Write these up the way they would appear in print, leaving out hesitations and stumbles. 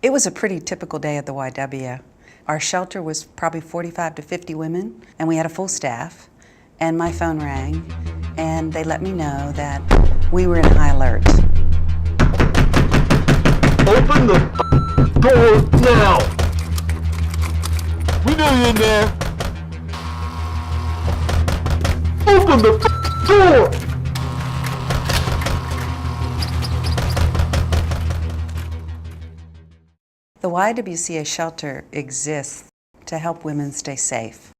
It was a pretty typical day at the YW. Our shelter was probably 45 to 50 women, and we had a full staff. And my phone rang, and they let me know that we were in high alert. Open the door now! We know you're in there! Open the door! The YWCA shelter exists to help women stay safe.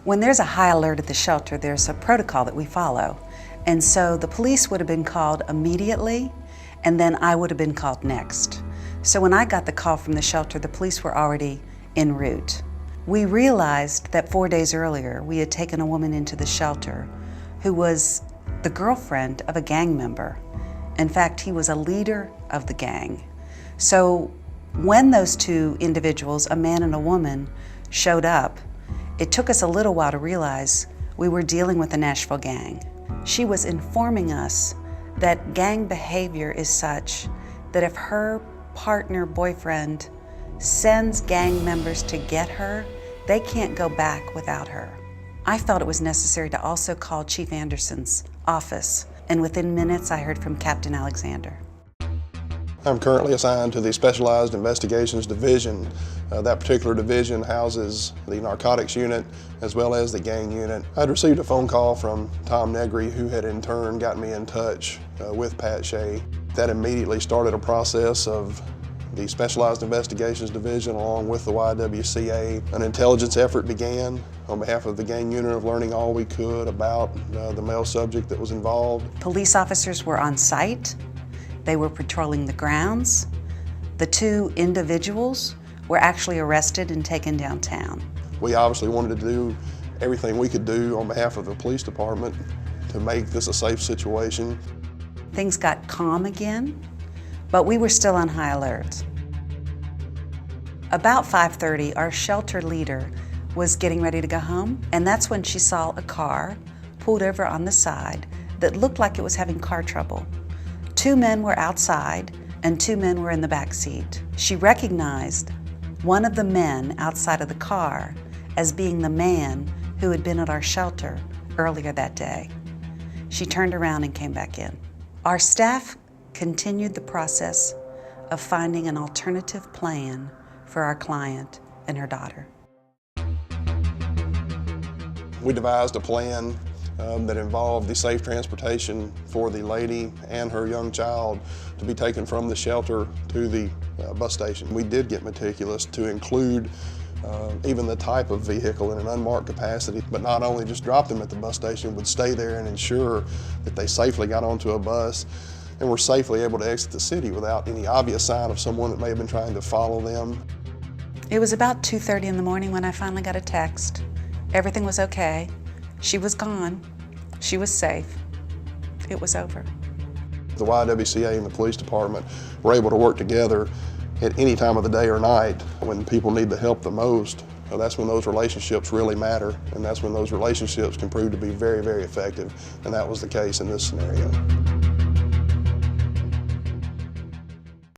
When there's a high alert at the shelter, there's a protocol that we follow. And so the police would have been called immediately, and then I would have been called next. So when I got the call from the shelter, the police were already en route. We realized that 4 days earlier, we had taken a woman into the shelter who was the girlfriend of a gang member. In fact, he was a leader of the gang. So when those two individuals, a man and a woman, showed up, it took us a little while to realize we were dealing with a Nashville gang. She was informing us that gang behavior is such that if her partner, boyfriend, sends gang members to get her, they can't go back without her. I felt it was necessary to also call Chief Anderson's office, and within minutes I heard from Captain Alexander. I'm currently assigned to the Specialized Investigations Division. That particular division houses the narcotics unit as well as the gang unit. I'd received a phone call from Tom Negri, who had in turn got me in touch with Pat Shea. That immediately started a process of the Specialized Investigations Division along with the YWCA. An intelligence effort began on behalf of the gang unit of learning all we could about the male subject that was involved. Police officers were on site. They were patrolling the grounds. The two individuals were actually arrested and taken downtown. We obviously wanted to do everything we could do on behalf of the police department to make this a safe situation. Things got calm again, but we were still on high alert. About 5:30, our shelter leader was getting ready to go home, and that's when she saw a car pulled over on the side that looked like it was having car trouble. 2 men were outside and 2 men were in the back seat. She recognized one of the men outside of the car as being the man who had been at our shelter earlier that day. She turned around and came back in. Our staff continued the process of finding an alternative plan for our client and her daughter. We devised a plan that involved the safe transportation for the lady and her young child to be taken from the shelter to the bus station. We did get meticulous to include even the type of vehicle in an unmarked capacity, but not only just drop them at the bus station, would stay there and ensure that they safely got onto a bus and were safely able to exit the city without any obvious sign of someone that may have been trying to follow them. It was about 2:30 in the morning when I finally got a text. Everything was okay. She was gone. She was safe. It was over. The YWCA and the police department were able to work together at any time of the day or night when people need the help the most. That's when those relationships really matter, and that's when those relationships can prove to be very, very effective, and that was the case in this scenario.